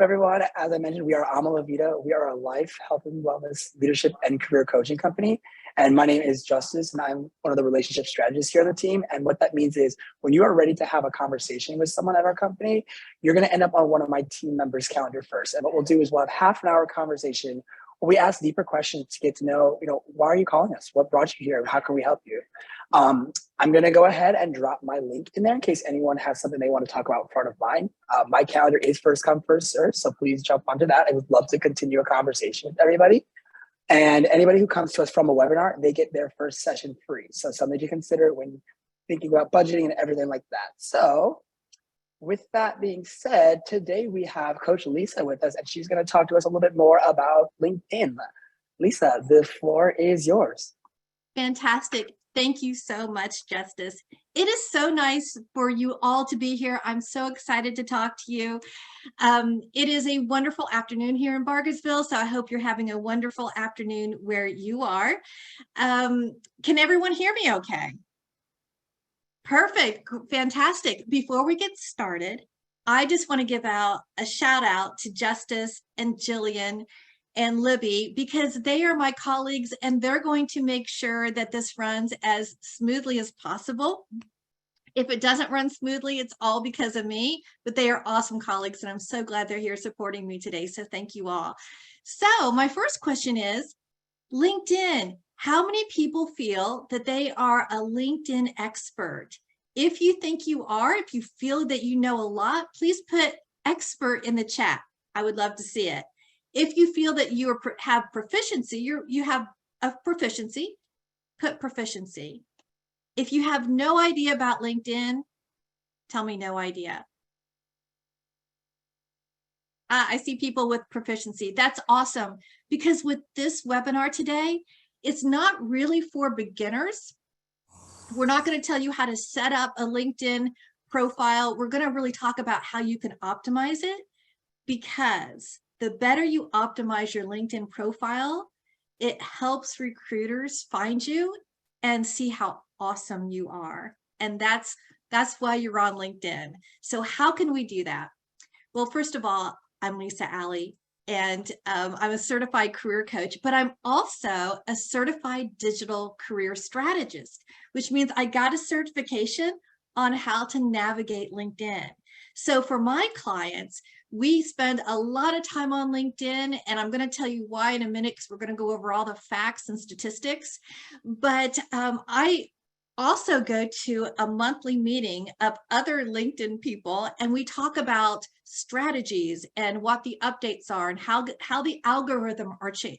everyone. As I mentioned, we are Vida. We are a life, health, and wellness leadership and career coaching company. And my name is Justice, and I'm one of the relationship strategists here on the team. And what that means is when you are ready to have a conversation with someone at our company, you're going to end up on one of my team members' calendar first. And what we'll do is we'll have half an hour conversation where we ask deeper questions to get to know, why are you calling us? What brought you here? How can we help you? I'm going to go ahead and drop my link in there in case anyone has something they want to talk about in front of mine. My calendar is first come, first serve, so please jump onto that. I would love to continue a conversation with everybody. And anybody who comes to us from a webinar, they get their first session free. So something to consider when thinking about budgeting and everything like that. So with that being said, today we have Coach Lisa with us, and she's going to talk to us a little bit more about LinkedIn. Lisa, the floor is yours. Fantastic. Thank you so much, Justice. It is so nice for you all to be here. I'm so excited to talk to you. It is a wonderful afternoon here in Bargersville, so I hope you're having a wonderful afternoon where you are. Can everyone hear me okay? Perfect. Fantastic. Before we get started, I just want to give out a shout out to Justice and Jillian and Libby, because they are my colleagues and they're going to make sure that this runs as smoothly as possible. If it doesn't run smoothly, it's all because of me, but they are awesome colleagues and I'm so glad they're here supporting me today. So thank you all. So my first question is, LinkedIn. How many people feel that they are a LinkedIn expert? If you think you are, if you feel that you know a lot, please put expert in the chat. I would love to see it. If you feel that you have proficiency, you have a proficiency, put proficiency. If you have no idea about LinkedIn, tell me no idea. I see people with proficiency. That's awesome, because with this webinar today, it's not really for beginners. We're not going to tell you how to set up a LinkedIn profile. We're going to really talk about how you can optimize it, because the better you optimize your LinkedIn profile, it helps recruiters find you and see how awesome you are. And that's why you're on LinkedIn. So how can we do that? Well, first of all, I'm Lisa Alley, and I'm a certified career coach, but I'm also a certified digital career strategist, which means I got a certification on how to navigate LinkedIn. So for my clients, we spend a lot of time on LinkedIn, and I'm going to tell you why in a minute, because we're going to go over all the facts and statistics. But I also go to a monthly meeting of other LinkedIn people, and we talk about strategies and what the updates are and how the algorithm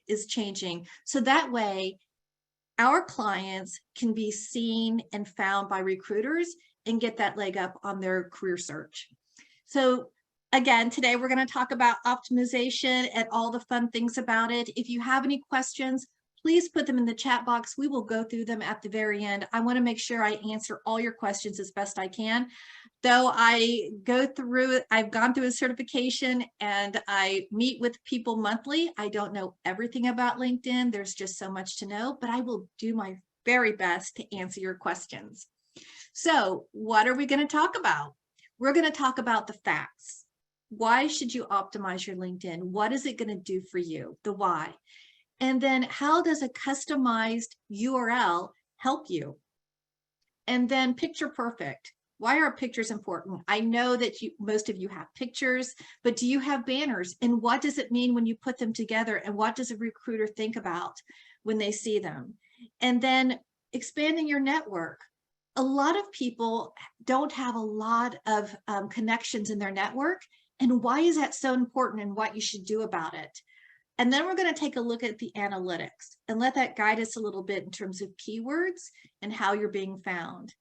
is changing. So that way, our clients can be seen and found by recruiters and get that leg up on their career search. So again, today we're going to talk about optimization and all the fun things about it. If you have any questions, please put them in the chat box. We will go through them at the very end. I want to make sure I answer all your questions as best I can. Though I've gone through a certification and I meet with people monthly, I don't know everything about LinkedIn. There's just so much to know, but I will do my very best to answer your questions. So what are we going to talk about? We're going to talk about the facts. Why should you optimize your LinkedIn? What is it going to do for you? The why. And then how does a customized URL help you? And then picture perfect. Why are pictures important? I know that most of you have pictures, but do you have banners? And what does it mean when you put them together? And what does a recruiter think about when they see them? And then expanding your network. A lot of people don't have a lot of connections in their network. And why is that so important and what you should do about it? And then we're going to take a look at the analytics and let that guide us a little bit in terms of keywords and how you're being found.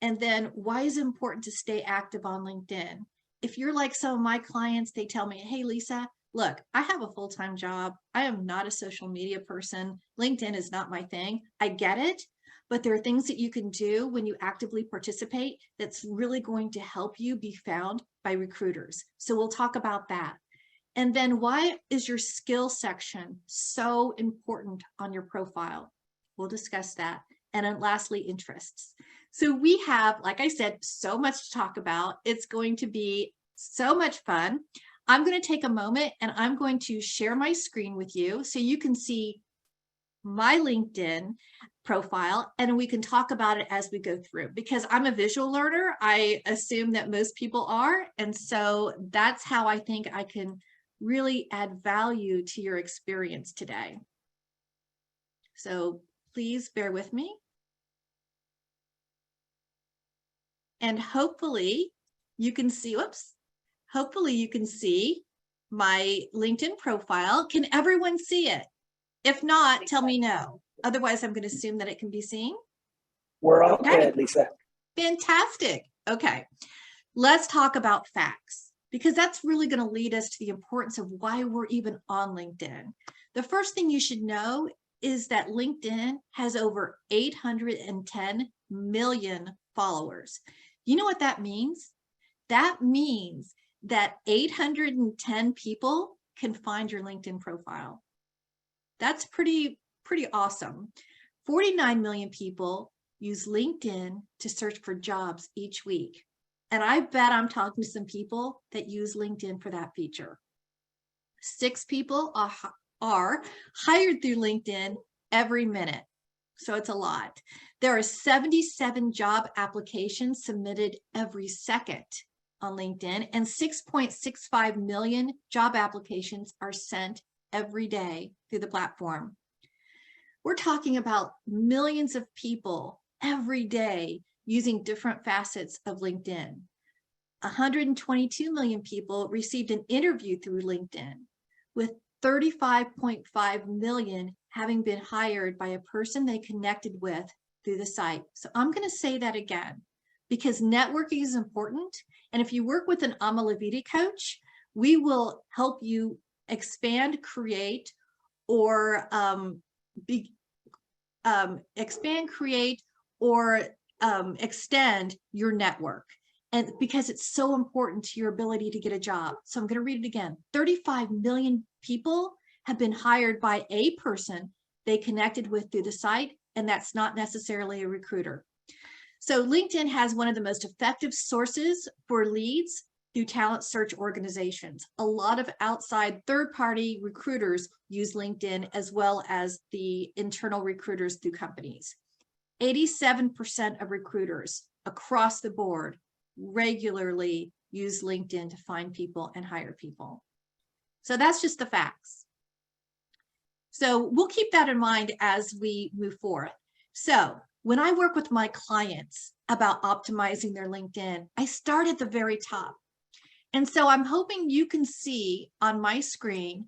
And then why is it important to stay active on LinkedIn? If you're like some of my clients, they tell me, hey, Lisa, look, I have a full-time job. I am not a social media person. LinkedIn is not my thing. I get it. But there are things that you can do when you actively participate that's really going to help you be found by recruiters. So we'll talk about that. And then why is your skill section so important on your profile? We'll discuss that. And then lastly, interests. So we have, like I said, so much to talk about. It's going to be so much fun. I'm going to take a moment and I'm going to share my screen with you so you can see my LinkedIn profile, and we can talk about it as we go through, because I'm a visual learner. I assume that most people are. And so that's how I think I can really add value to your experience today. So please bear with me. And hopefully you can see, hopefully you can see my LinkedIn profile. Can everyone see it? If not, tell me no. Otherwise, I'm going to assume that it can be seen. We're all good, Lisa. Fantastic. Okay, let's talk about facts, because that's really going to lead us to the importance of why we're even on LinkedIn. The first thing you should know is that LinkedIn has over 810 million followers. You know what that means? That means that 810 people can find your LinkedIn profile. That's pretty awesome. 49 million people use LinkedIn to search for jobs each week. And I bet I'm talking to some people that use LinkedIn for that feature. 6 people are hired through LinkedIn every minute. So it's a lot. There are 77 job applications submitted every second on LinkedIn, and 6.65 million job applications are sent every day through the platform. We're talking about millions of people every day using different facets of LinkedIn. 122 million people received an interview through LinkedIn, with 35.5 million having been hired by a person they connected with through the site. So I'm going to say that again, because networking is important. And if you work with an Amala Vida coach, we will help you expand, create, or extend your network. And because it's so important to your ability to get a job. So I'm going to read it again. 35 million people have been hired by a person they connected with through the site, and that's not necessarily a recruiter. So LinkedIn has one of the most effective sources for leads through talent search organizations. A lot of outside third-party recruiters use LinkedIn, as well as the internal recruiters through companies. 87% of recruiters across the board regularly use LinkedIn to find people and hire people. So that's just the facts. So we'll keep that in mind as we move forward. So when I work with my clients about optimizing their LinkedIn, I start at the very top. And so I'm hoping you can see on my screen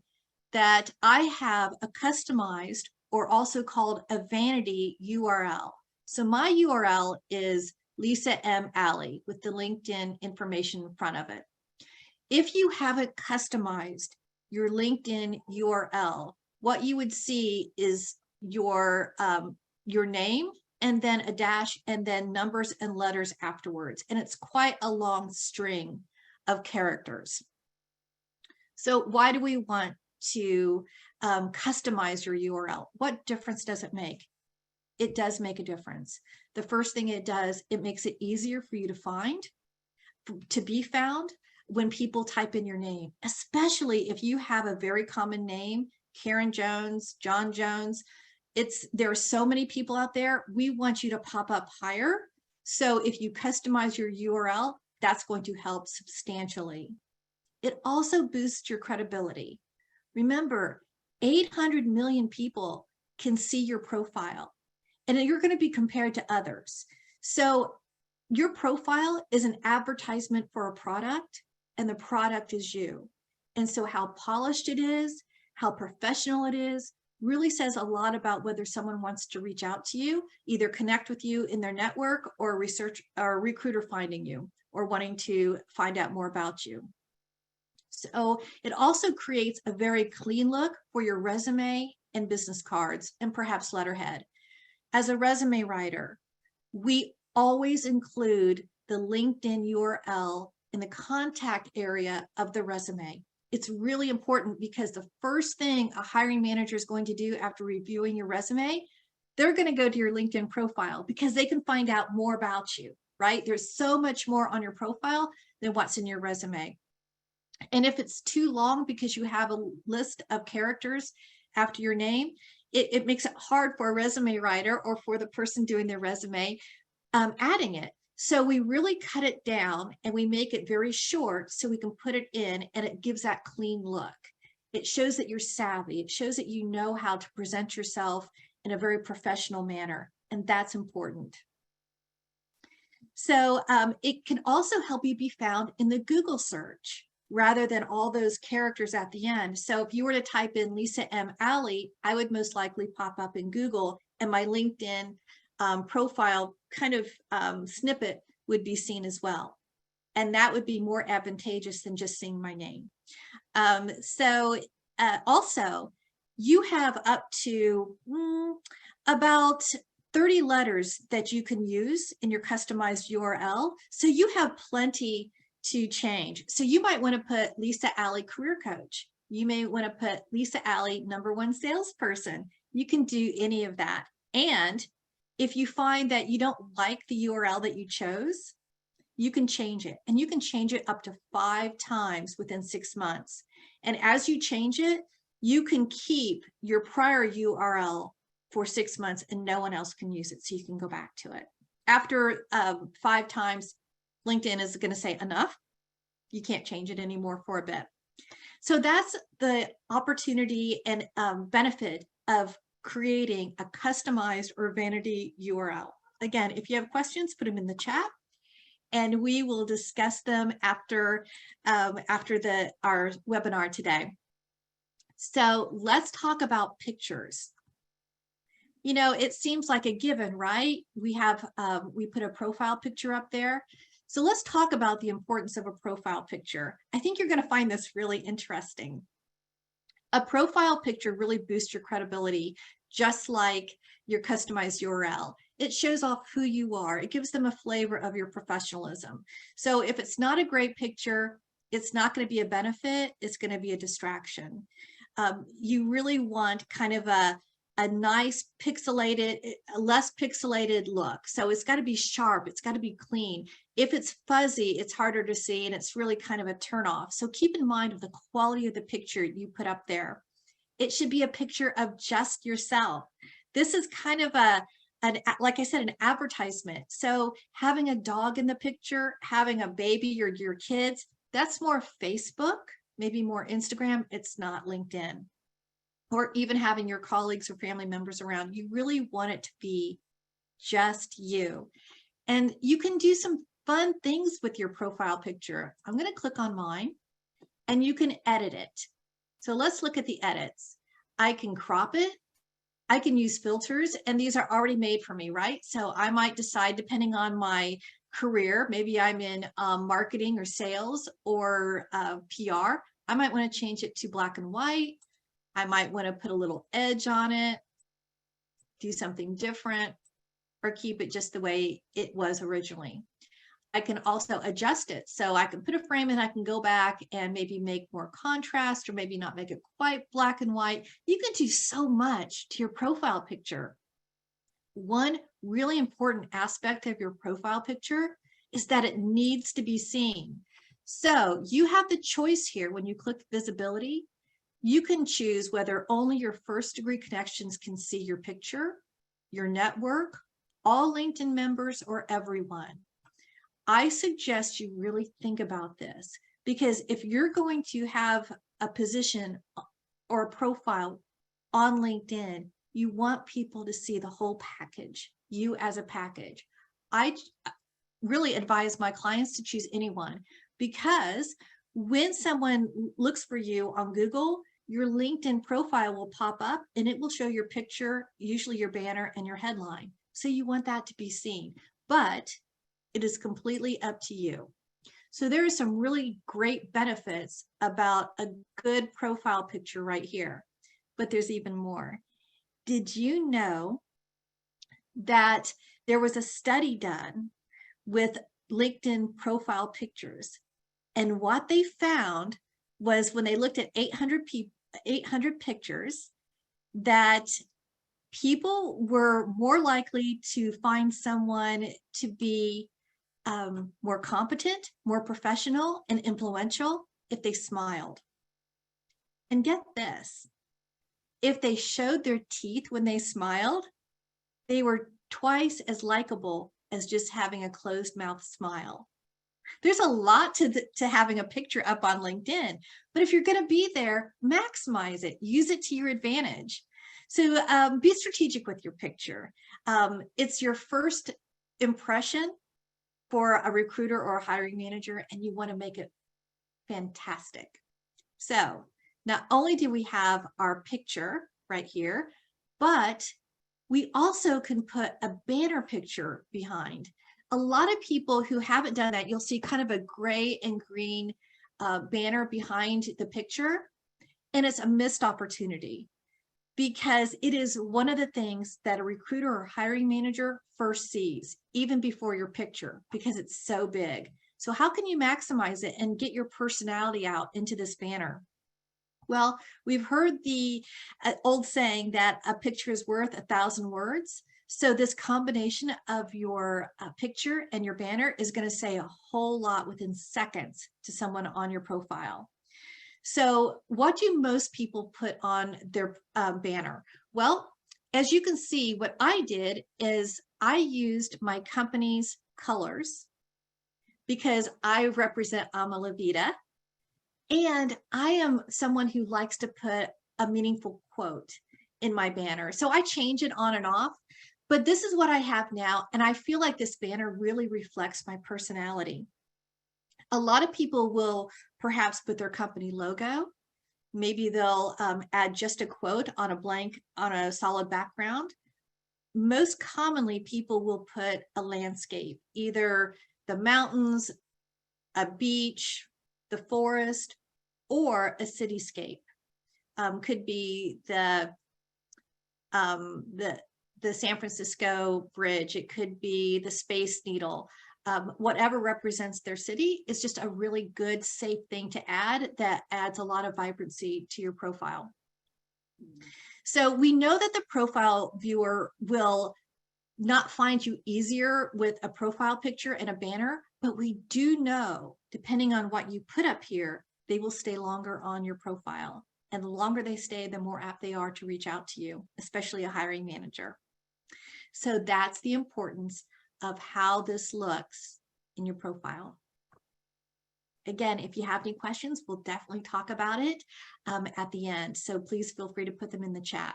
that I have a customized, or also called a vanity URL. So my URL is Lisa M. Alley with the LinkedIn information in front of it. If you haven't customized your LinkedIn URL, what you would see is your name, and then a dash, and then numbers and letters afterwards. And it's quite a long string of characters. So why do we want to customize your URL? What difference does it make? It does make a difference. The first thing it does, it makes it easier for you to find, to be found when people type in your name, especially if you have a very common name, Karen Jones, John Jones. There are so many people out there. We want you to pop up higher. So if you customize your URL, that's going to help substantially. It also boosts your credibility. Remember, 800 million people can see your profile, and you're going to be compared to others. So your profile is an advertisement for a product, and the product is you. And so how polished it is, how professional it is, really says a lot about whether someone wants to reach out to you, either connect with you in their network, or research, or a recruiter finding you, or wanting to find out more about you. So it also creates a very clean look for your resume and business cards, and perhaps letterhead. As a resume writer, we always include the LinkedIn URL in the contact area of the resume. It's really important, because the first thing a hiring manager is going to do after reviewing your resume, they're going to go to your LinkedIn profile, because they can find out more about you, right? There's so much more on your profile than what's in your resume. And if it's too long because you have a list of characters after your name, it makes it hard for a resume writer or for the person doing their resume adding it. So we really cut it down and we make it very short so we can put it in and it gives that clean look. It shows that you're savvy. It shows that you know how to present yourself in a very professional manner, and that's important. So it can also help you be found in the Google search rather than all those characters at the end. So if you were to type in Lisa M. Alley, I would most likely pop up in Google, and my LinkedIn profile kind of snippet would be seen as well. And that would be more advantageous than just seeing my name. Also, you have up to about 30 letters that you can use in your customized URL. So you have plenty to change. So you might want to put Lisa Alley career coach. You may want to put Lisa Alley #1 salesperson. You can do any of that. And if you find that you don't like the URL that you chose, you can change it, and you can change it up to 5 times within 6 months. And as you change it, you can keep your prior URL for 6 months and no one else can use it. So you can go back to it. After 5 times, LinkedIn is going to say enough. You can't change it anymore for a bit. So that's the opportunity and benefit of creating a customized or vanity URL. Again, if you have questions, put them in the chat and we will discuss them after our webinar today. So let's talk about pictures. You know, it seems like a given, right? We put a profile picture up there. So let's talk about the importance of a profile picture. I think you're going to find this really interesting. A profile picture really boosts your credibility, just like your customized URL. It shows off who you are. It gives them a flavor of your professionalism. So if it's not a great picture, it's not going to be a benefit. It's going to be a distraction. You really want kind of a nice pixelated, less pixelated look. So it's got to be sharp. It's got to be clean. If it's fuzzy, it's harder to see and it's really kind of a turnoff. So keep in mind of the quality of the picture you put up there. It should be a picture of just yourself. This is kind of like I said, an advertisement. So having a dog in the picture, having a baby or your kids, that's more Facebook, maybe more Instagram. It's not LinkedIn. Or even having your colleagues or family members around. You really want it to be just you. And you can do some fun things with your profile picture. I'm going to click on mine and you can edit it. So let's look at the edits. I can crop it. I can use filters, and these are already made for me, right? So I might decide, depending on my career, maybe I'm in marketing or sales or PR, I might want to change it to black and white. I might want to put a little edge on it, do something different, or keep it just the way it was originally. I can also adjust it. So I can put a frame and I can go back and maybe make more contrast or maybe not make it quite black and white. You can do so much to your profile picture. One really important aspect of your profile picture is that it needs to be seen. So you have the choice here when you click visibility. You can choose whether only your first-degree connections can see your picture, your network, all LinkedIn members, or everyone. I suggest you really think about this, because if you're going to have a position or a profile on LinkedIn, you want people to see the whole package, you as a package. I really advise my clients to choose anyone, because when someone looks for you on Google, your LinkedIn profile will pop up and it will show your picture, usually your banner and your headline. So you want that to be seen, but it is completely up to you. So there are some really great benefits about a good profile picture right here, but there's even more. Did you know that there was a study done with LinkedIn profile pictures? And what they found was when they looked at 800 pictures, that people were more likely to find someone to be more competent, more professional, and influential if they smiled. And get this, if they showed their teeth when they smiled, they were twice as likable as just having a closed mouth smile. There's a lot to having a picture up on LinkedIn, but if you're going to be there, maximize it, use it to your advantage. So be strategic with your picture. It's your first impression for a recruiter or a hiring manager, and you want to make it fantastic. So not only do we have our picture right here, but we also can put a banner picture behind. A lot of people who haven't done that, you'll see kind of a gray and green banner behind the picture, and it's a missed opportunity because it is one of the things that a recruiter or hiring manager first sees, even before your picture, because it's so big. So how can you maximize it and get your personality out into this banner? Well, we've heard the old saying that a picture is worth 1,000 words. So this combination of your picture and your banner is going to say a whole lot within seconds to someone on your profile. So what do most people put on their banner? Well, as you can see, what I did is I used my company's colors because I represent Vida, and I am someone who likes to put a meaningful quote in my banner. So I change it on and off, but this is what I have now, and I feel like this banner really reflects my personality. A lot of people will perhaps put their company logo. Maybe they'll add just a quote on a solid background. Most commonly, people will put a landscape, either the mountains, a beach, the forest, or a cityscape. Could be the San Francisco bridge. It could be the Space Needle. Whatever represents their city is just a really good, safe thing to add that adds a lot of vibrancy to your profile. So we know that the profile viewer will not find you easier with a profile picture and a banner, but we do know, depending on what you put up here, they will stay longer on your profile. And the longer they stay, the more apt they are to reach out to you, especially a hiring manager. So that's the importance of how this looks in your profile. Again, if you have any questions, we'll definitely talk about it at the end. So please feel free to put them in the chat.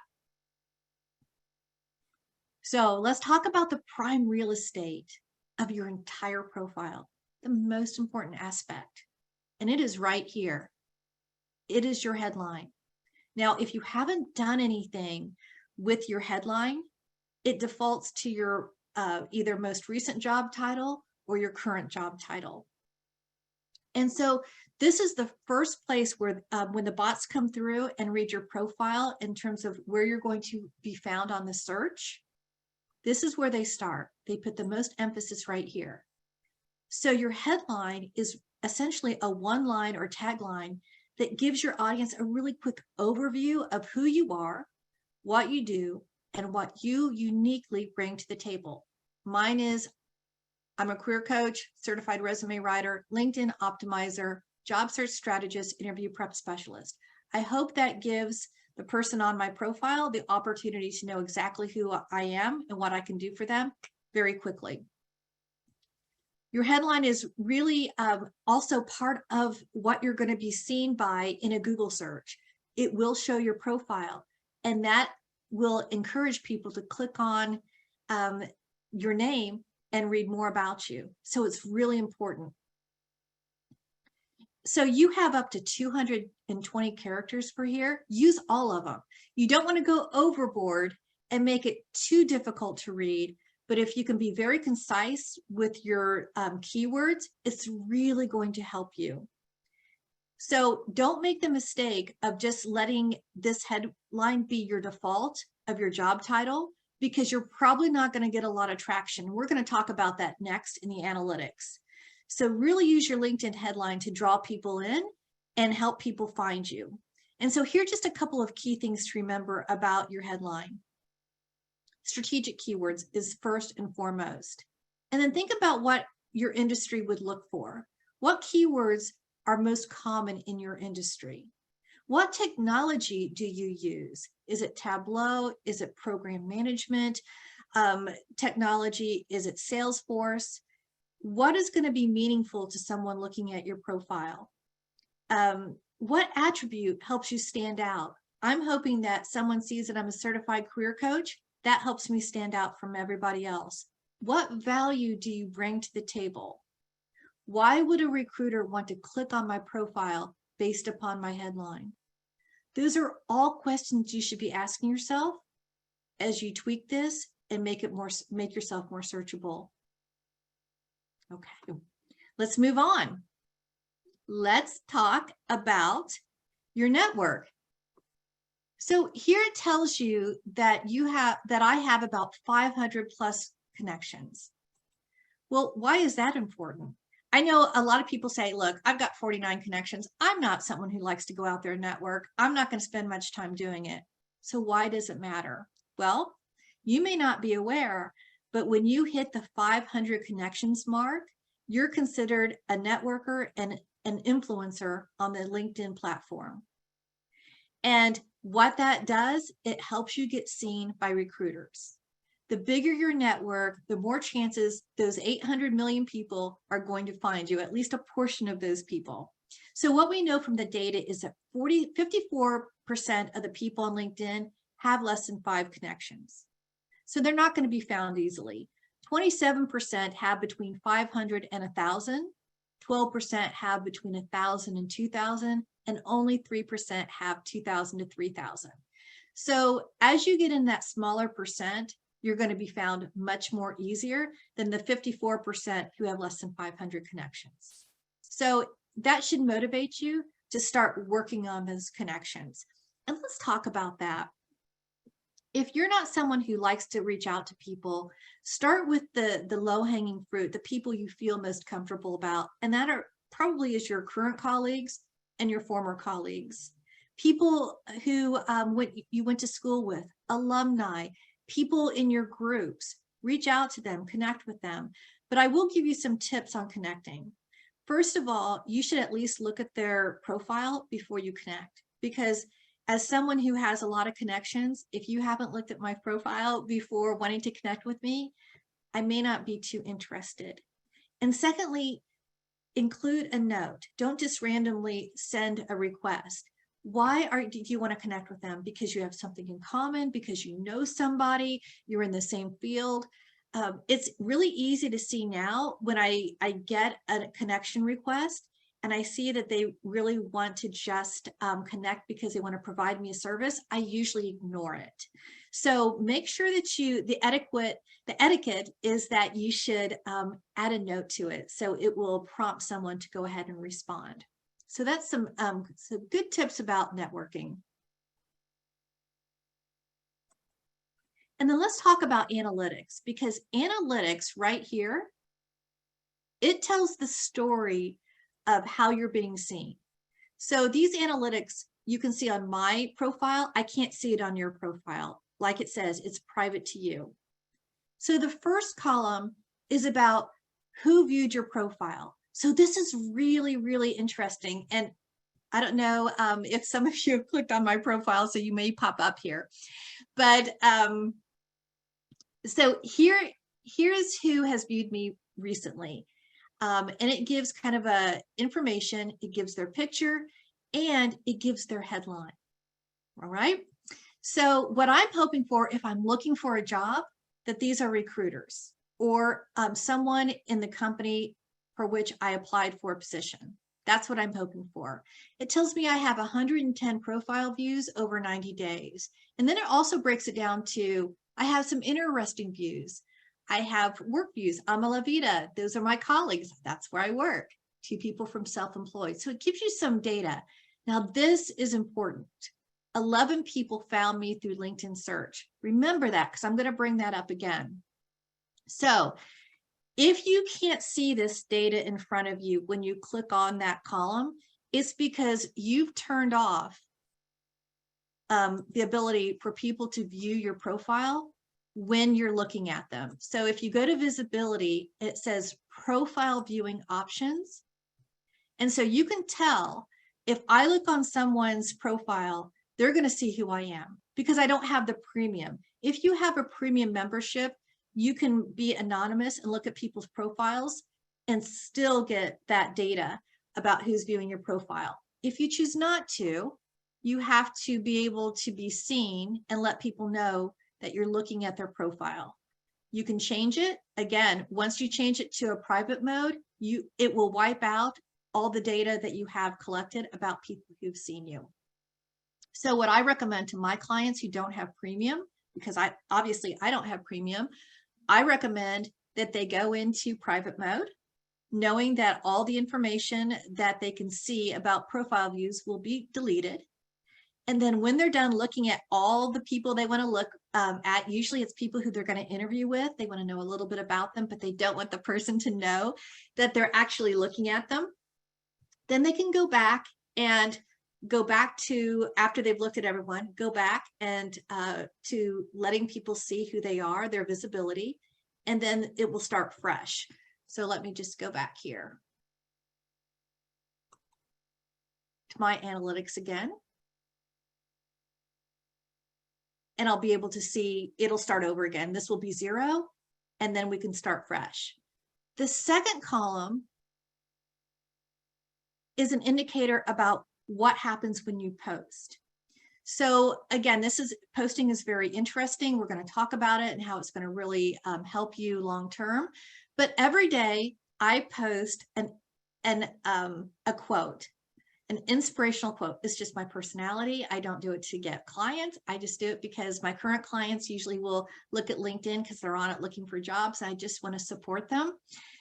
So let's talk about the prime real estate of your entire profile, the most important aspect. And it is right here. It is your headline. Now, if you haven't done anything with your headline, it defaults to your either most recent job title or your current job title. And so this is the first place where when the bots come through and read your profile in terms of where you're going to be found on the search, this is where they start. They put the most emphasis right here. So your headline is essentially a one-line or tagline that gives your audience a really quick overview of who you are, what you do, and what you uniquely bring to the table. Mine is, I'm a career coach, certified resume writer, LinkedIn optimizer, job search strategist, interview prep specialist. I hope that gives the person on my profile the opportunity to know exactly who I am and what I can do for them very quickly. Your headline is really also part of what you're going to be seen by in a Google search. It will show your profile, and that will encourage people to click on your name and read more about you. So it's really important. So you have up to 220 characters per here. Use all of them. You don't want to go overboard and make it too difficult to read, but if you can be very concise with your keywords, it's really going to help you. So don't make the mistake of just letting this headline be your default of your job title, because you're probably not going to get a lot of traction. We're going to talk about that next in the analytics. So really use your LinkedIn headline to draw people in and help people find you. And so here are just a couple of key things to remember about your headline. Strategic keywords is first and foremost. And then think about what your industry would look for. What keywords are most common in your industry? What technology do you use? Is it Tableau? Is it program management technology? Is it Salesforce? What is going to be meaningful to someone looking at your profile? What attribute helps you stand out? I'm hoping that someone sees that I'm a certified career coach. That helps me stand out from everybody else. What value do you bring to the table? Why would a recruiter want to click on my profile based upon my headline? Those are all questions you should be asking yourself as you tweak this and make yourself more searchable. Okay, let's move on. Let's talk about your network. So here it tells you that I have about 500 plus connections. Well, why is that important? I know a lot of people say, look, I've got 49 connections. I'm not someone who likes to go out there and network. I'm not going to spend much time doing it. So why does it matter? Well, you may not be aware, but when you hit the 500 connections mark, you're considered a networker and an influencer on the LinkedIn platform. And what that does, it helps you get seen by recruiters. The bigger your network, the more chances those 800 million people are going to find you, at least a portion of those people. So what we know from the data is that 54% of the people on LinkedIn have less than 5 connections. So they're not going to be found easily. 27% have between 500 and 1,000. 12% have between 1,000 and 2,000, and only 3% have 2,000 to 3,000. So as you get in that smaller percent, you're going to be found much more easier than the 54% who have less than 500 connections. So that should motivate you to start working on those connections. And let's talk about that. If you're not someone who likes to reach out to people, start with the low-hanging fruit, the people you feel most comfortable about. And that are probably is your current colleagues and your former colleagues. People who you went to school with, alumni, people in your groups. Reach out to them, connect with them. But I will give you some tips on connecting. First of all, you should at least look at their profile before you connect, because as someone who has a lot of connections, if you haven't looked at my profile before wanting to connect with me, I may not be too interested. And secondly, include a note. Don't just randomly send a request. Why do you want to connect with them? Because you have something in common, because you know somebody, you're in the same field. It's really easy to see now when I get a connection request and I see that they really want to just connect because they want to provide me a service, I usually ignore it. So make sure that the etiquette is that you should add a note to it so it will prompt someone to go ahead and respond. So that's some good tips about networking. And then let's talk about analytics, because analytics right here, it tells the story of how you're being seen. So these analytics you can see on my profile. I can't see it on your profile. Like it says, it's private to you. So the first column is about who viewed your profile. So this is really, really interesting. And I don't know if some of you have clicked on my profile, so you may pop up here. But so here's who has viewed me recently. And it gives kind of information, it gives their picture, and it gives their headline. All right. So what I'm hoping for, if I'm looking for a job, that these are recruiters or someone in the company for which I applied for a position. That's what I'm hoping for. It tells me I have 110 profile views over 90 days. And then it also breaks it down to, I have some interesting views. I have work views. I'm a Vida. Those are my colleagues. That's where I work. 2 people from self-employed. So it gives you some data. Now this is important. 11 people found me through LinkedIn search. Remember that, because I'm going to bring that up again. So if you can't see this data in front of you when you click on that column, it's because you've turned off the ability for people to view your profile when you're looking at them. So if you go to visibility, it says profile viewing options. And so you can tell if I look on someone's profile, they're going to see who I am because I don't have the premium. If you have a premium membership, you can be anonymous and look at people's profiles and still get that data about who's viewing your profile. If you choose not to, you have to be able to be seen and let people know that you're looking at their profile. You can change it. Again, once you change it to a private mode, it will wipe out all the data that you have collected about people who've seen you. So what I recommend to my clients who don't have premium, because obviously I don't have premium, I recommend that they go into private mode, knowing that all the information that they can see about profile views will be deleted. And then when they're done looking at all the people they want to look at, usually it's people who they're going to interview with. They want to know a little bit about them, but they don't want the person to know that they're actually looking at them. Then they can go back to, after they've looked at everyone, go back and to letting people see who they are, their visibility, and then it will start fresh. So let me just go back here to my analytics again. And I'll be able to see, it'll start over again. This will be 0, and then we can start fresh. The second column is an indicator about what happens when you post. So again, posting is very interesting. We're going to talk about it and how it's going to really help you long term. But every day I post a quote. An inspirational quote. It's just my personality. I don't do it to get clients. I just do it because my current clients usually will look at LinkedIn because they're on it looking for jobs. I just want to support them.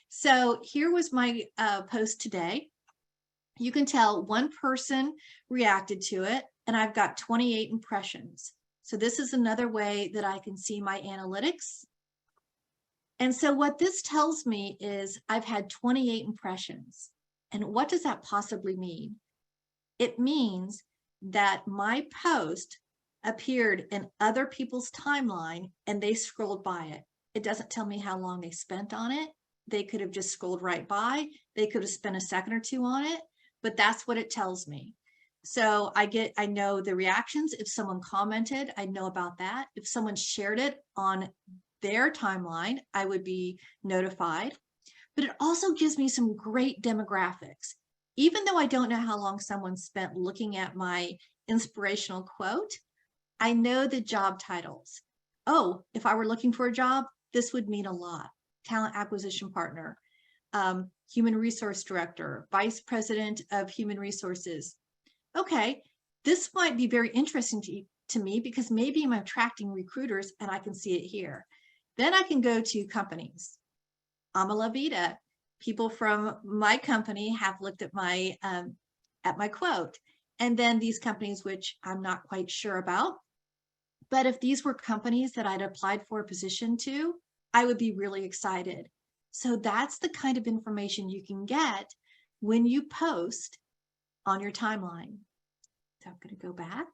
So here was my post today. You can tell one person reacted to it, and I've got 28 impressions. So this is another way that I can see my analytics. And so what this tells me is I've had 28 impressions. And what does that possibly mean? It means that my post appeared in other people's timeline and they scrolled by it. It doesn't tell me how long they spent on it. They could have just scrolled right by. They could have spent a second or two on it, but that's what it tells me. So I know the reactions. If someone commented, I know about that. If someone shared it on their timeline, I would be notified. But it also gives me some great demographics. Even though I don't know how long someone spent looking at my inspirational quote, I know the job titles. Oh, if I were looking for a job, this would mean a lot. Talent acquisition partner, human resource director, vice president of human resources. Okay, this might be very interesting to me because maybe I'm attracting recruiters and I can see it here. Then I can go to companies. Vida. People from my company have looked at my quote, and then these companies, which I'm not quite sure about, but if these were companies that I'd applied for a position to, I would be really excited. So that's the kind of information you can get when you post on your timeline. So I'm going to go back.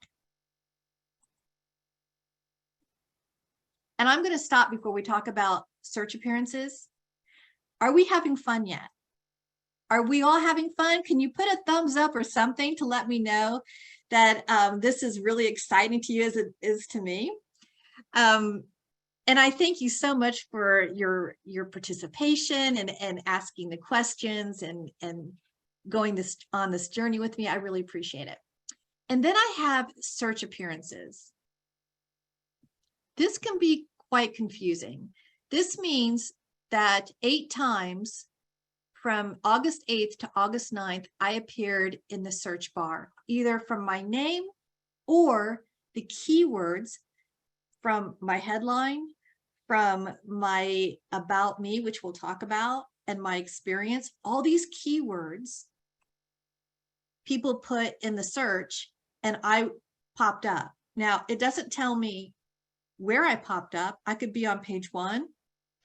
And I'm going to stop before we talk about search appearances. Are we having fun yet? Are we all having fun? Can you put a thumbs up or something to let me know that this is really exciting to you as it is to me? And I thank you so much for your participation and asking the questions and going on this journey with me. I really appreciate it. And then I have search appearances. This can be quite confusing. This means that 8 times from August 8th to August 9th, I appeared in the search bar, either from my name or the keywords from my headline, from my about me, which we'll talk about, and my experience. All these keywords people put in the search and I popped up. Now, it doesn't tell me where I popped up. I could be on page 1,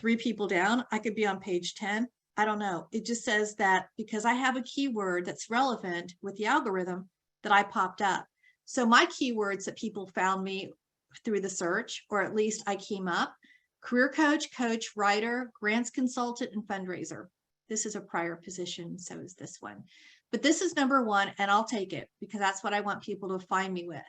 3 people down. I could be on page 10. I don't know. It just says that because I have a keyword that's relevant with the algorithm that I popped up. So my keywords that people found me through the search, or at least I came up: career coach, writer, grants consultant, and fundraiser. This is a prior position, so is this one. but this is number one, and I'll take it because that's what I want people to find me with.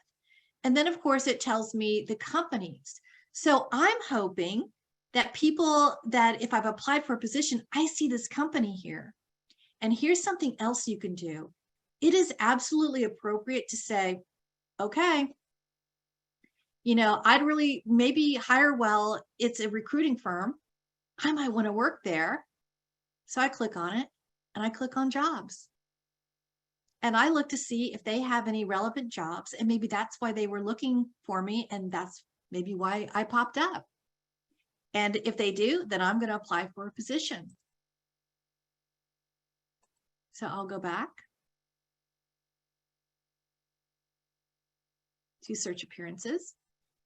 And then of course it tells me the companies. So I'm hoping that people that if I've applied for a position, I see this company here. And here's something else you can do. It is absolutely appropriate to say, okay, you know, I'd really maybe hire well, it's a recruiting firm. I might want to work there. So I click on it and I click on jobs. And I look to see if they have any relevant jobs. And maybe that's why they were looking for me. And that's maybe why I popped up. And if they do, then I'm going to apply for a position. So I'll go back to search appearances.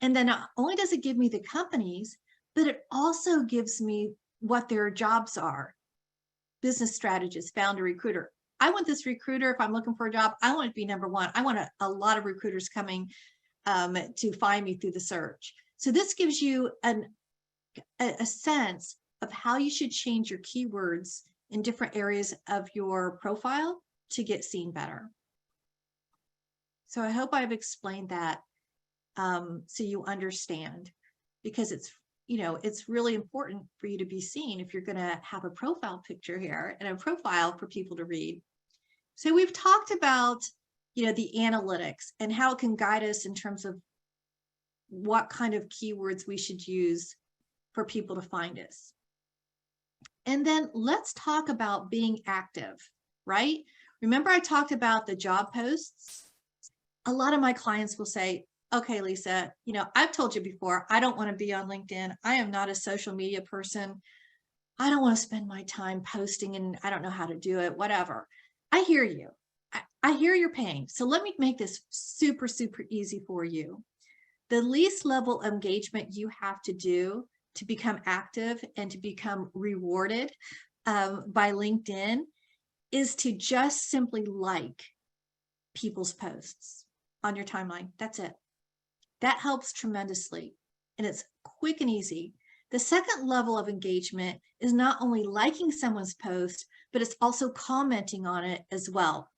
And then not only does it give me the companies, but it also gives me what their jobs are. Business strategist, founder, recruiter. I want this recruiter, if I'm looking for a job, I want it to be number one. I want a lot of recruiters coming to find me through the search. So this gives you a sense of how you should change your keywords in different areas of your profile to get seen better. So I hope I've explained that so you understand, because it's, you know, it's really important for you to be seen if you're going to have a profile picture here and a profile for people to read. So we've talked about, you know, the analytics and how it can guide us in terms of what kind of keywords we should use for people to find us. And then let's talk about being active, right? Remember I talked about the job posts? A lot of my clients will say, okay, Lisa, you know, I've told you before, I don't want to be on LinkedIn. I am not a social media person. I don't want to spend my time posting and I don't know how to do it, whatever. I hear you. I hear your pain. So let me make this super, super easy for you. The least level of engagement you have to do to become active and to become rewarded by LinkedIn is to just simply like people's posts on your timeline. That's it. That helps tremendously, and it's quick and easy. The second level of engagement is not only liking someone's post, but it's also commenting on it as well.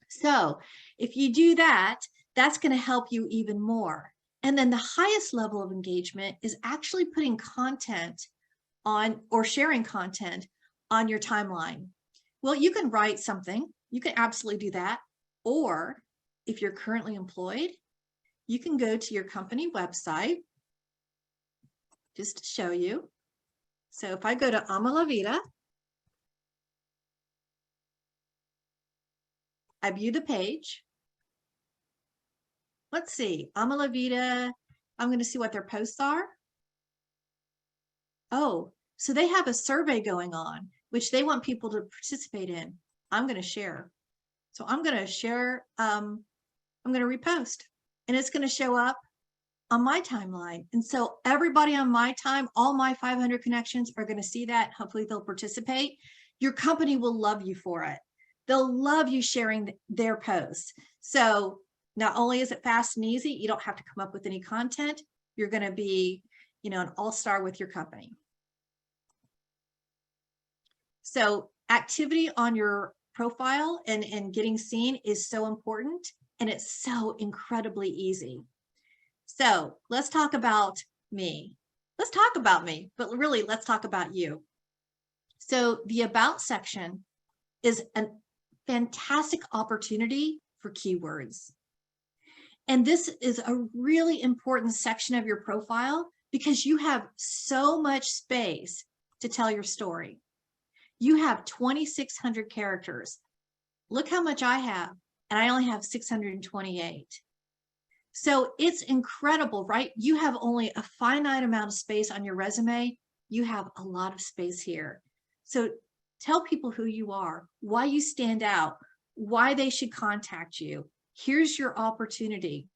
So if you do that, that's going to help you even more. And then the highest level of engagement is actually putting content on or sharing content on your timeline. Well, you can write something. You can absolutely do that. Or if you're currently employed, you can go to your company website just to show you. So if I go to Vida, I view the page. Let's see, Vida, I'm going to see what their posts are. Oh, so they have a survey going on, which they want people to participate in. I'm going to share. So I'm going to share, I'm going to repost, and it's going to show up on my timeline. And so everybody on my time, all my 500 connections are going to see that. Hopefully they'll participate. Your company will love you for it. They'll love you sharing their posts. So not only is it fast and easy, you don't have to come up with any content. You're going to be, you know, an all-star with your company. So activity on your profile and getting seen is so important, and it's so incredibly easy. So let's talk about me. Let's talk about me, but really let's talk about you. So the About section is a fantastic opportunity for keywords. And this is a really important section of your profile because you have so much space to tell your story. You have 2,600 characters. Look how much I have, and I only have 628. So it's incredible, right? You have only a finite amount of space on your resume. You have a lot of space here. So tell people who you are, why you stand out, why they should contact you. Here's your opportunity.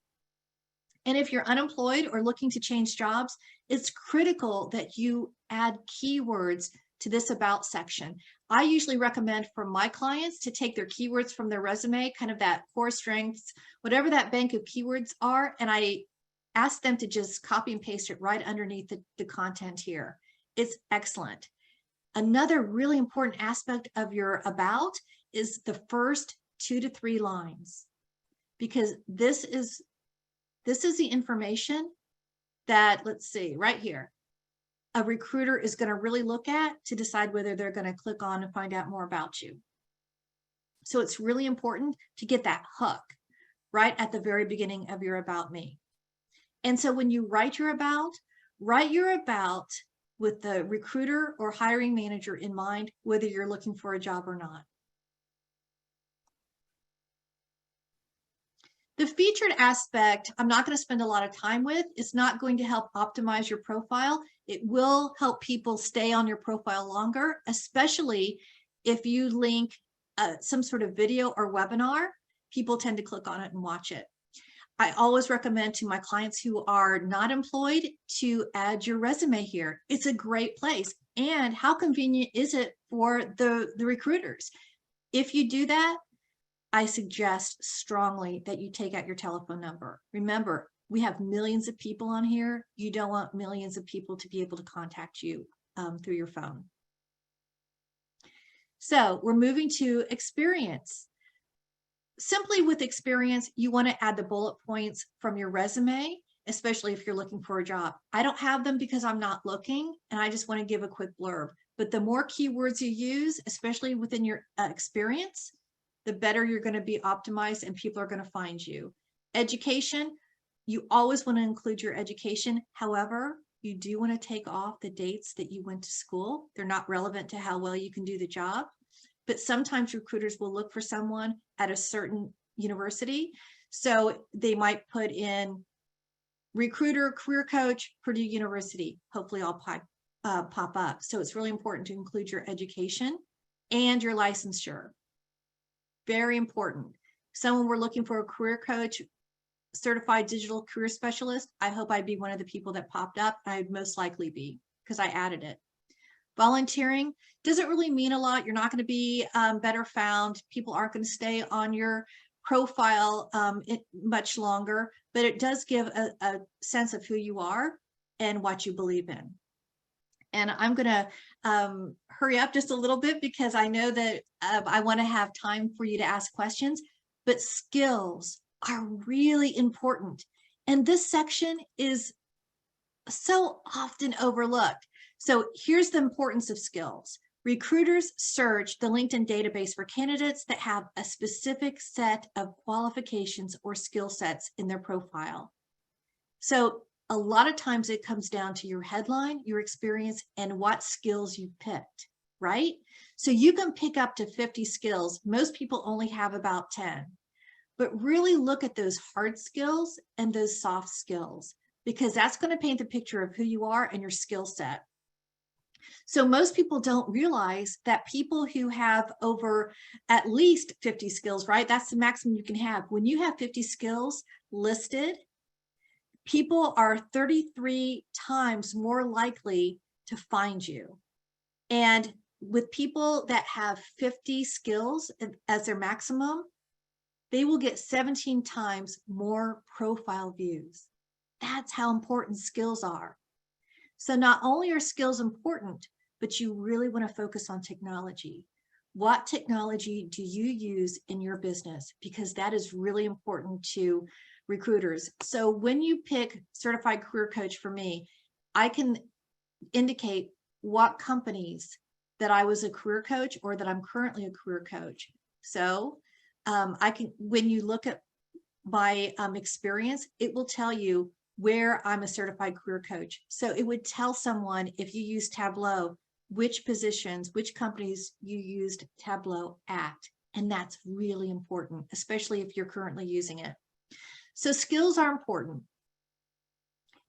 And if you're unemployed or looking to change jobs, it's critical that you add keywords to this About section. I usually recommend for my clients to take their keywords from their resume, kind of that core strengths, whatever that bank of keywords are, and I ask them to just copy and paste it right underneath the content here. It's excellent. Another really important aspect of your About is the first 2 to 3 lines, because this is the information that, let's see, right here, a recruiter is going to really look at to decide whether they're going to click on and find out more about you. So it's really important to get that hook right at the very beginning of your About Me. And so when you write your about with the recruiter or hiring manager in mind, whether you're looking for a job or not. The featured aspect, I'm not going to spend a lot of time with. It's not going to help optimize your profile. It will help people stay on your profile longer, especially if you link some sort of video or webinar. People tend to click on it and watch it. I always recommend to my clients who are not employed to add your resume here. It's a great place. And how convenient is it for the recruiters? If you do that, I suggest strongly that you take out your telephone number. Remember, we have millions of people on here. You don't want millions of people to be able to contact you through your phone. So we're moving to experience. Simply with experience, you want to add the bullet points from your resume, especially if you're looking for a job. I don't have them because I'm not looking, and I just want to give a quick blurb. But the more keywords you use, especially within your experience, the better you're going to be optimized and people are going to find you. Education, you always want to include your education. However, you do want to take off the dates that you went to school. They're not relevant to how well you can do the job. But sometimes recruiters will look for someone at a certain university. So they might put in recruiter, career coach, Purdue University. Hopefully I'll pop up. So it's really important to include your education and your licensure. Very important. Someone we're looking for a career coach, certified digital career specialist. I hope I'd be one of the people that popped up. I'd most likely be because I added it. Volunteering doesn't really mean a lot. You're not going to be better found. People aren't going to stay on your profile much longer, but it does give a sense of who you are and what you believe in. And I'm going to hurry up just a little bit because I know that I want to have time for you to ask questions, but skills are really important. And this section is so often overlooked. So here's the importance of skills. Recruiters search the LinkedIn database for candidates that have a specific set of qualifications or skill sets in their profile. So a lot of times it comes down to your headline, your experience, and what skills you picked, right? So you can pick up to 50 skills. Most people only have about 10. But really look at those hard skills and those soft skills, because that's going to paint the picture of who you are and your skill set. So most people don't realize that people who have over at least 50 skills, right? That's the maximum you can have. When you have 50 skills listed, people are 33 times more likely to find you. And with people that have 50 skills as their maximum, they will get 17 times more profile views. That's how important skills are. So not only are skills important, but you really want to focus on technology. What technology do you use in your business? Because that is really important to recruiters. So when you pick certified career coach for me, I can indicate what companies that I was a career coach or that I'm currently a career coach. So I can, when you look at my experience, it will tell you where I'm a certified career coach. So it would tell someone, if you use Tableau, which positions, which companies you used Tableau at. And that's really important, especially if you're currently using it. So skills are important.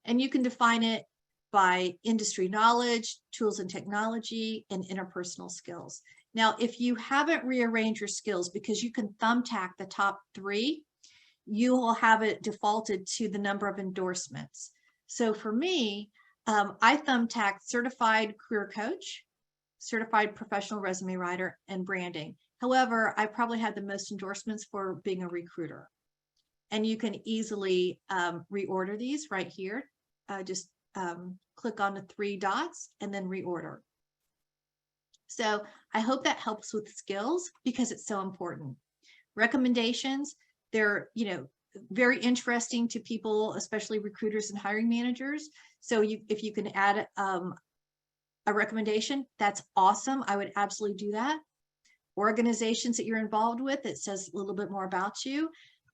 And you can define it by industry knowledge, tools and technology, and interpersonal skills. Now, if you haven't rearranged your skills, because you can thumbtack the top 3, you will have it defaulted to the number of endorsements. So for me, I thumbtacked certified career coach, certified professional resume writer, and branding. However, I probably had the most endorsements for being a recruiter. And you can easily reorder these right here. Just click on the 3 dots and then reorder. So I hope that helps with skills because it's so important. Recommendations, they're, very interesting to people, especially recruiters and hiring managers. So if you can add a recommendation, that's awesome. I would absolutely do that. Organizations that you're involved with, it says a little bit more about you.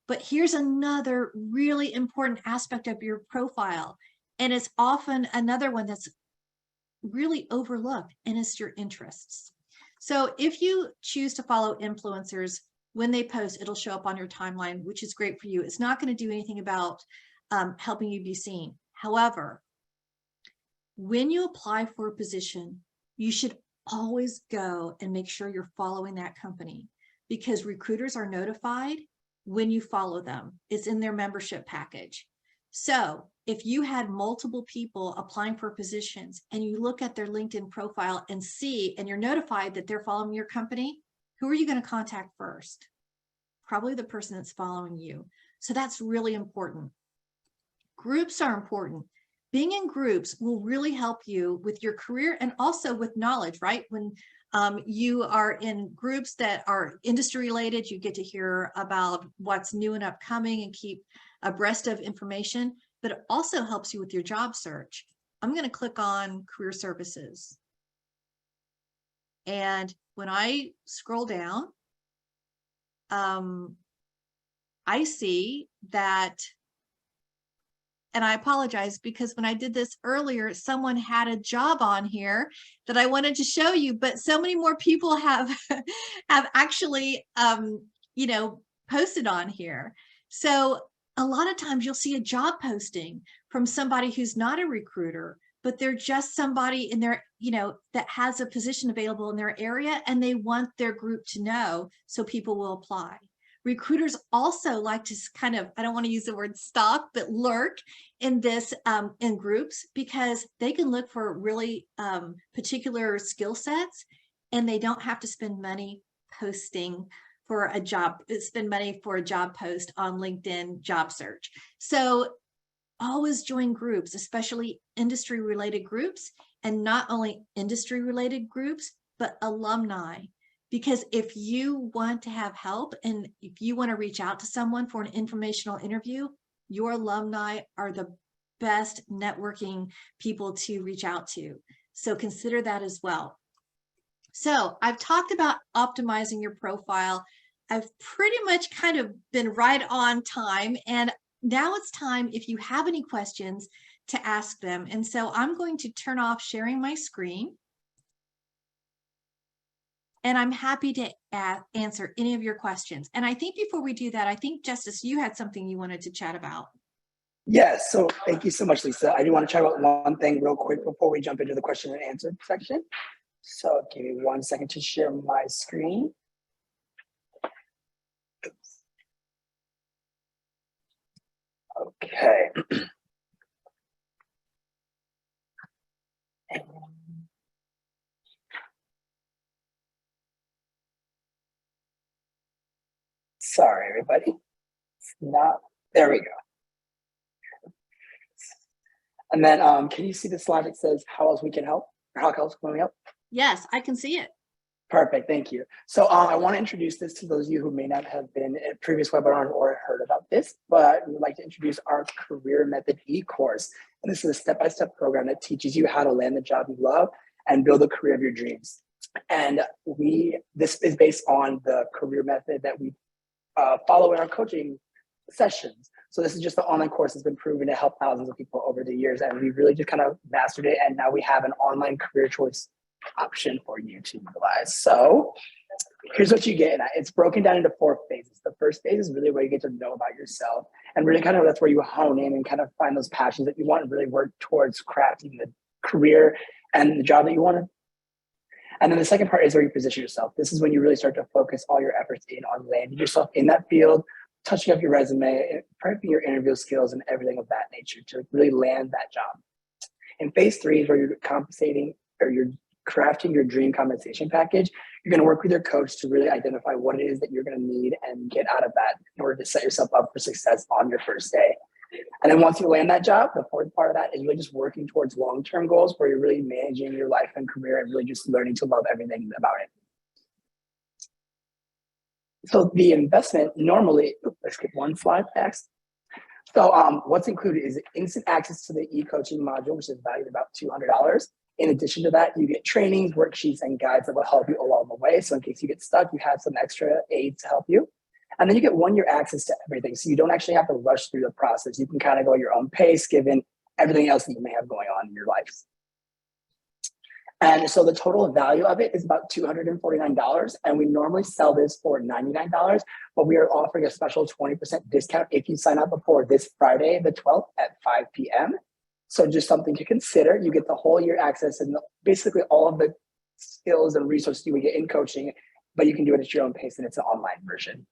But here's another really important aspect of your profile. And it's often another one that's really overlooked, and it's your interests. So if you choose to follow influencers, when they post, it'll show up on your timeline, which is great for you. It's not going to do anything about helping you be seen. However, when you apply for a position, you should always go and make sure you're following that company, because recruiters are notified when you follow them. It's in their membership package. So if you had multiple people applying for positions and you look at their LinkedIn profile and see, and you're notified that they're following your company, who are you going to contact first? Probably the person that's following you. So that's really important. Groups are important. Being in groups will really help you with your career and also with knowledge, right? When you are in groups that are industry related, you get to hear about what's new and upcoming and keep abreast of information, but it also helps you with your job search. I'm going to click on career services. And when I scroll down, I see that, and I apologize because when I did this earlier, someone had a job on here that I wanted to show you, but so many more people have have actually posted on here. So a lot of times you'll see a job posting from somebody who's not a recruiter, but they're just somebody in their, that has a position available in their area, and they want their group to know so people will apply. Recruiters also like to kind of, I don't want to use the word stalk, but lurk in this, in groups, because they can look for really particular skill sets, and they don't have to spend money posting for a job, spend money for a job post on LinkedIn job search. So always join groups, especially industry related groups, and not only industry related groups, but alumni. Because if you want to have help and if you want to reach out to someone for an informational interview, your alumni are the best networking people to reach out to. So consider that as well. So I've talked about optimizing your profile. I've pretty much kind of been right on time, and now it's time, if you have any questions, to ask them. And so I'm going to turn off sharing my screen. And I'm happy to answer any of your questions. And I think before we do that, I think, Justice, you had something you wanted to chat about. Yes, so thank you so much, Lisa. I do want to chat about one thing real quick before we jump into the question and answer section. So give me 1 second to share my screen. Okay. Sorry, everybody. It's not, there we go. And then can you see the slide that says how else we can help? Or how else can we help? Yes, I can see it. Perfect, thank you. So I want to introduce this to those of you who may not have been at previous webinars or heard about this, but we would like to introduce our career method e-course. And this is a step-by-step program that teaches you how to land the job you love and build a career of your dreams. And this is based on the career method that we follow in our coaching sessions. So this is just the online course that's been proven to help thousands of people over the years. And we really just kind of mastered it. And now we have an online career choice option for you to utilize. So here's what you get. It's broken down into 4 phases. The first phase is really where you get to know about yourself, and really kind of that's where you hone in and kind of find those passions that you want and really work towards crafting the career and the job that you want to. And then the second part is where you position yourself. This is when you really start to focus all your efforts in on landing yourself in that field, touching up your resume, prepping your interview skills and everything of that nature to really land that job. In phase 3 is where you're compensating, or you're crafting your dream compensation package. You're going to work with your coach to really identify what it is that you're going to need and get out of that in order to set yourself up for success on your first day. And then once you land that job, the fourth part of that is really just working towards long-term goals where you're really managing your life and career and really just learning to love everything about it. So the investment normally, let's skip one slide next. So what's included is instant access to the e-coaching module, which is valued about $200. In addition to that, you get trainings, worksheets, and guides that will help you along the way. So in case you get stuck, you have some extra aid to help you. And then you get 1 year access to everything. So you don't actually have to rush through the process. You can kind of go at your own pace, given everything else that you may have going on in your life. And so the total value of it is about $249. And we normally sell this for $99, but we are offering a special 20% discount if you sign up before this Friday, the 12th at 5 p.m. So just something to consider. You get the whole year access and basically all of the skills and resources you would get in coaching, but you can do it at your own pace and it's an online version.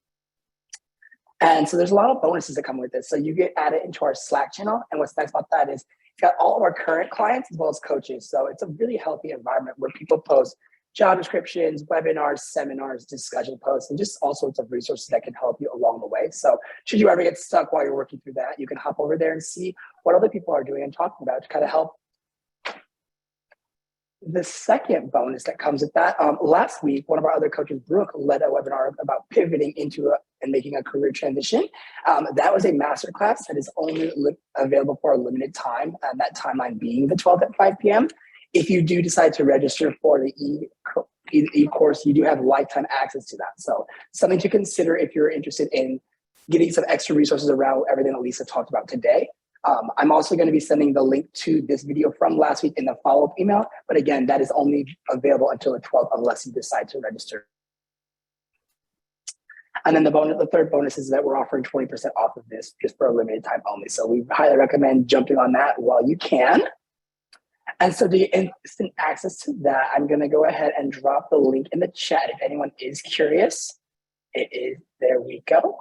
And so there's a lot of bonuses that come with this. So you get added into our Slack channel. And what's nice about that is it's got all of our current clients as well as coaches. So it's a really healthy environment where people post job descriptions, webinars, seminars, discussion posts, and just all sorts of resources that can help you along the way. So should you ever get stuck while you're working through that, you can hop over there and see what other people are doing and talking about to kind of help. The second bonus that comes with that, last week, one of our other coaches, Brooke, led a webinar about pivoting into and making a career transition. That was a masterclass that is only available for a limited time, and that timeline being the 12th at 5 p.m. If you do decide to register for the e-course, you do have lifetime access to that. So something to consider if you're interested in getting some extra resources around everything that Lisa talked about today. I'm also going to be sending the link to this video from last week in the follow-up email. But again, that is only available until the 12th unless you decide to register. And then the third bonus is that we're offering 20% off of this just for a limited time only. So we highly recommend jumping on that while you can. And so the instant access to that, I'm going to go ahead and drop the link in the chat if anyone is curious. There we go.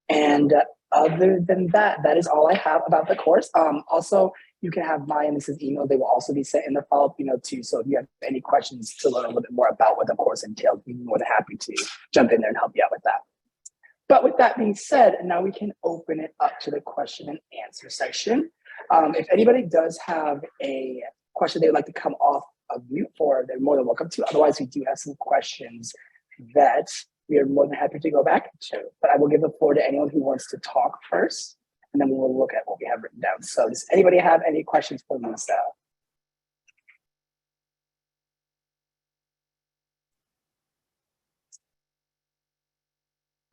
And other than that, that is all I have about the course. Also, you can have Maya and Lisa's email. They will also be sent in the follow-up email too. So if you have any questions to learn a little bit more about what the course entails, we'd be more than happy to jump in there and help you out with that. But with that being said, now we can open it up to the question and answer section. If anybody does have a question they'd like to come off of mute for, they're more than welcome to. Otherwise, we do have some questions that we are more than happy to go back to. But I will give the floor to anyone who wants to talk first, and then we will look at what we have written down. So does anybody have any questions for Lisa?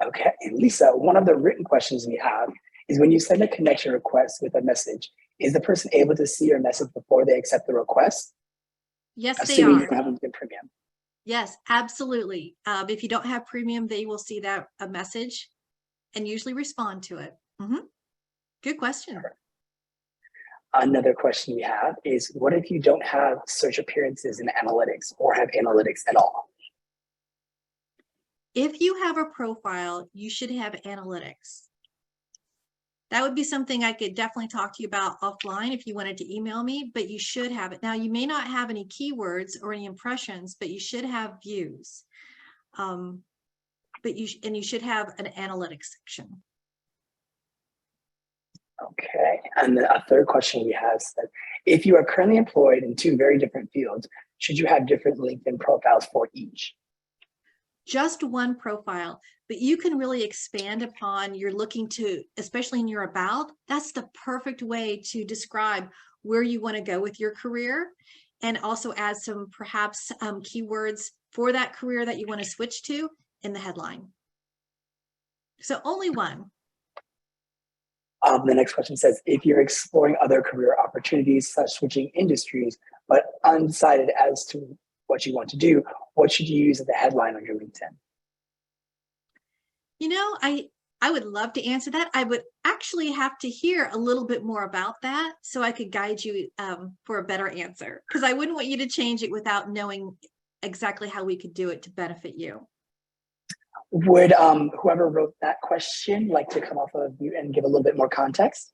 Okay, and Lisa, one of the written questions we have is when you send a connection request with a message, is the person able to see your message before they accept the request? Yes, Assuming they are. you have a premium. Yes, absolutely. If you don't have premium, they will see that a message and usually respond to it. Good question. Another question we have is, what if you don't have search appearances in analytics or have analytics at all? If you have a profile, you should have analytics. That would be something I could definitely talk to you about offline if you wanted to email me, but you should have it. Now, you may not have any keywords or any impressions, but you should have views. But you should have an analytics section. Okay, and then a third question we have is that if you are currently employed in two very different fields, should you have different LinkedIn profiles for each? Just one profile, but you can really expand upon you're looking to, especially in your about. That's the perfect way to describe where you want to go with your career, and also add some perhaps keywords for that career that you want to switch to in the headline. So only one. The next question says, if you're exploring other career opportunities such switching industries, but undecided as to what you want to do, what should you use as the headline on your LinkedIn? You know, I would love to answer that. I would actually have to hear a little bit more about that so I could guide you for a better answer, because I wouldn't want you to change it without knowing exactly how we could do it to benefit you. Would whoever wrote that question like to come off of mute and give a little bit more context?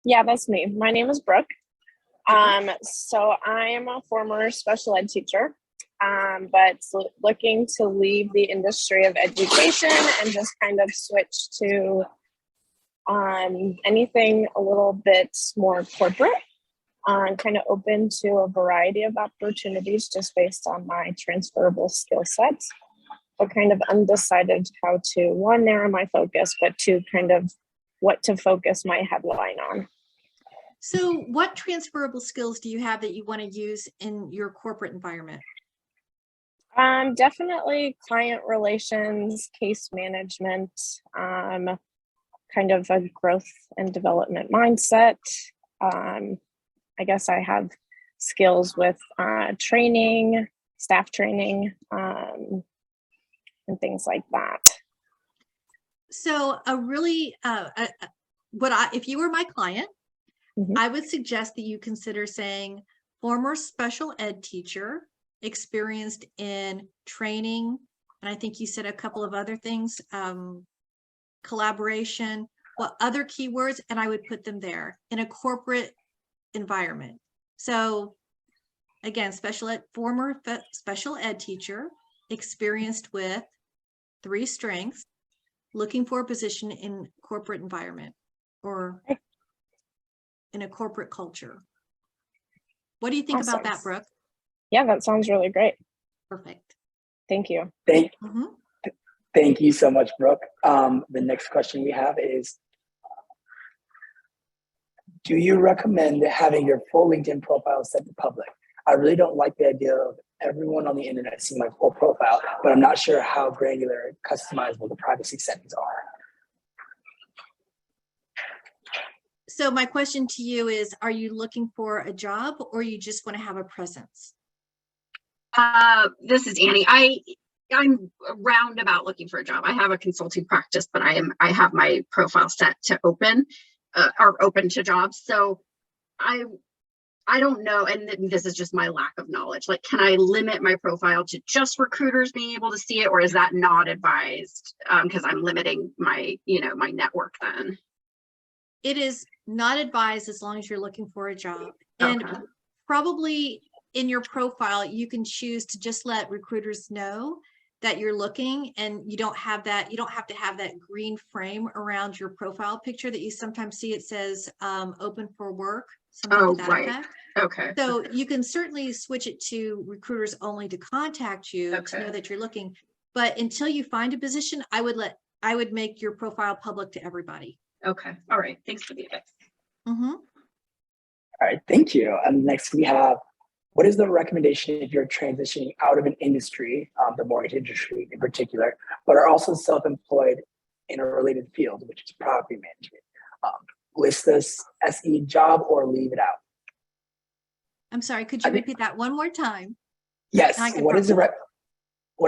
Yeah, that's me. My name is Brooke. So I am a former special ed teacher, but looking to leave the industry of education and just kind of switch to Anything a little bit more corporate. I'm kind of open to a variety of opportunities just based on my transferable skill sets, but kind of undecided how to, one, narrow my focus, but two, kind of what to focus my headline on. So what transferable skills do you have that you want to use in your corporate environment? Definitely client relations, case management, kind of a growth and development mindset. I guess I have skills with training, staff training, and things like that. So if you were my client, I would suggest that you consider saying former special ed teacher, experienced in training, and I think you said a couple of other things, collaboration, what other keywords, and I would put them there in a corporate environment. So again, former special ed teacher, experienced with 3 strengths, looking for a position in corporate environment or in a corporate culture. What do you think about that, Brooke? Yeah, that sounds really great. Perfect. Thank you. Thank you so much, Brooke. The next question we have is, do you recommend having your full LinkedIn profile set to public? I really don't like the idea of everyone on the internet seeing my full profile, but I'm not sure how granular and customizable the privacy settings are. So my question to you is, are you looking for a job or you just want to have a presence? This is Annie. I'm roundabout looking for a job. I have a consulting practice, but I have my profile set to open or open to jobs. So I don't know, and this is just my lack of knowledge. Like, can I limit my profile to just recruiters being able to see it, or is that not advised? Because I'm limiting my, my network then. It is not advised as long as you're looking for a job. And probably in your profile, you can choose to just let recruiters know that you're looking, and you don't have to have that green frame around your profile picture that you sometimes see. It says open for work, something to that effect. Okay. So you can certainly switch it to recruiters only to contact you to know that you're looking. But until you find a position, I would make your profile public to everybody. Okay. All right. Thanks for the advice. All right. Thank you. And next we have, what is the recommendation if you're transitioning out of an industry, the mortgage industry in particular, but are also self-employed in a related field, which is property management? List this SE job or leave it out. I'm sorry, could you repeat that one more time? Yes. What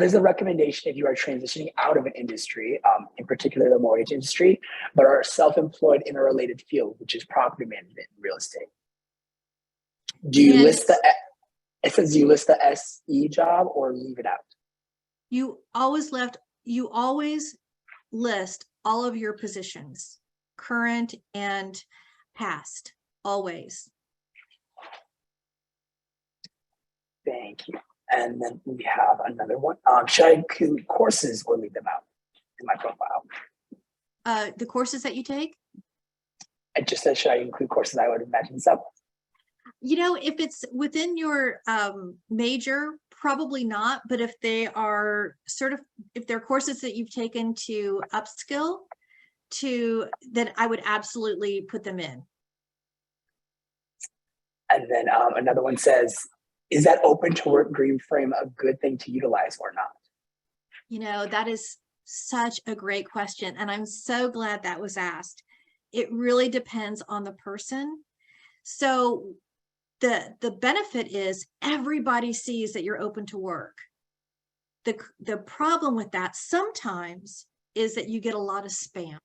is the recommendation if you are transitioning out of an industry, in particular the mortgage industry, but are self-employed in a related field, which is property management and real estate? Do you list it says you list the SE job or leave it out? You always list all of your positions, current and past, always. Thank you. And then we have another one. Should I include courses or leave them out in my profile? The courses that you take? I just said, should I include courses? I would imagine so. If it's within your major, probably not. But if they are if they're courses that you've taken to upskill then I would absolutely put them in. And then another one says, is that open to work green frame a good thing to utilize or not? That is such a great question. And I'm so glad that was asked. It really depends on the person. So the benefit is everybody sees that you're open to work. The problem with that sometimes is that you get a lot of spam.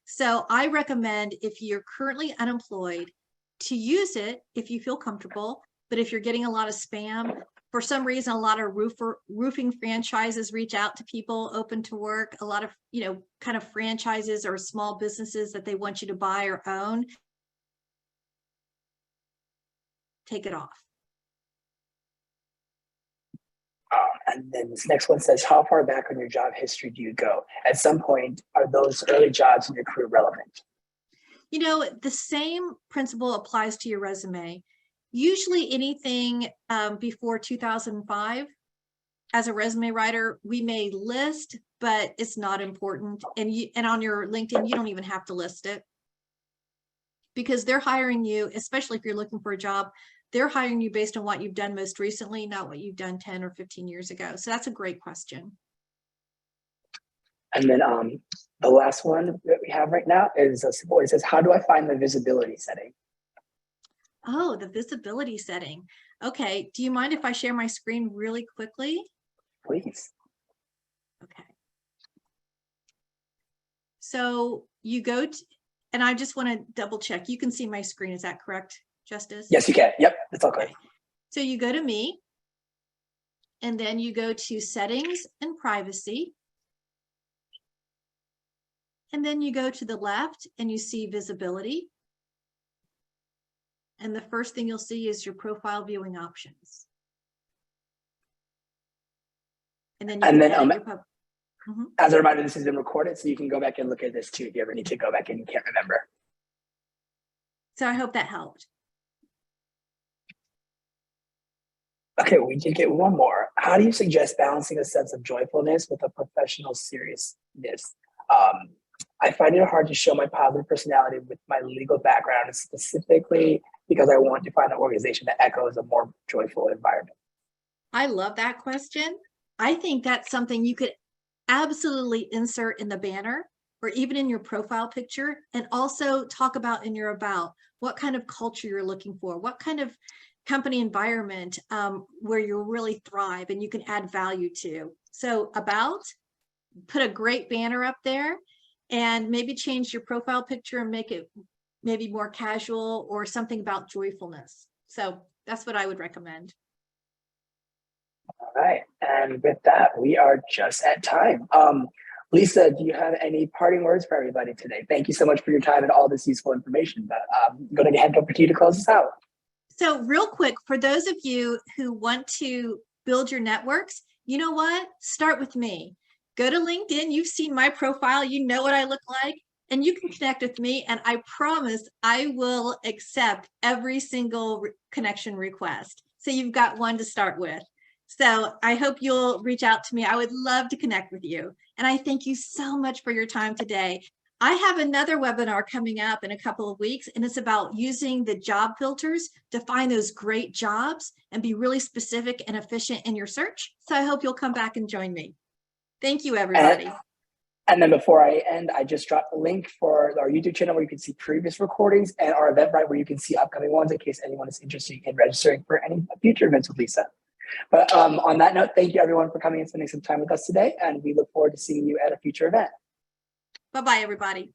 So I recommend, if you're currently unemployed, to use it if you feel comfortable. But if you're getting a lot of spam, for some reason, a lot of roofing franchises reach out to people open to work, a lot of, kind of franchises or small businesses that they want you to buy or own. Take it off. And then this next one says, how far back on your job history do you go? At some point, are those early jobs in your career relevant? You know, the same principle applies to your resume. Usually anything before 2005, as a resume writer, we may list, but it's not important. And on your LinkedIn, you don't even have to list it, because they're hiring you, especially if you're looking for a job, they're hiring you based on what you've done most recently, not what you've done 10 or 15 years ago. So that's a great question. And then the last one that we have right now is a simple. It says, how do I find the visibility setting? Oh, the visibility setting. Okay. Do you mind if I share my screen really quickly? Please. Okay. So you go to, and I just want to double check. You can see my screen. Is that correct, Justice? Yes, you can. Yep, it's all good. Okay. So you go to me, and then you go to settings and privacy. And then you go to the left and you see visibility. And the first thing you'll see is your profile viewing options. And then as a reminder, this has been recorded, so you can go back and look at this too if you ever need to go back and you can't remember. So I hope that helped. Okay, we did get one more. How do you suggest balancing a sense of joyfulness with a professional seriousness? I find it hard to show my positive personality with my legal background, specifically because I want to find an organization that echoes a more joyful environment. I love that question. I think that's something you could absolutely insert in the banner or even in your profile picture, and also talk about in your about what kind of culture you're looking for, what kind of company environment where you really thrive and you can add value to. So about, put a great banner up there, and maybe change your profile picture and make it maybe more casual or something about joyfulness. So that's what I would recommend. All right, and with that, we are just at time. Lisa, do you have any parting words for everybody today? Thank you so much for your time and all this useful information, but I'm going to hand over to you to close this out. So real quick, for those of you who want to build your networks, you know what? Start with me. Go to LinkedIn. You've seen my profile. You know what I look like, and you can connect with me. And I promise I will accept every single connection request. So you've got one to start with. So I hope you'll reach out to me. I would love to connect with you. And I thank you so much for your time today. I have another webinar coming up in a couple of weeks, and it's about using the job filters to find those great jobs and be really specific and efficient in your search. So I hope you'll come back and join me. Thank you, everybody. And then before I end, I just dropped a link for our YouTube channel where you can see previous recordings, and our Eventbrite where you can see upcoming ones in case anyone is interested in registering for any future events with Lisa. But on that note, thank you everyone for coming and spending some time with us today, and we look forward to seeing you at a future event. Bye-bye, everybody.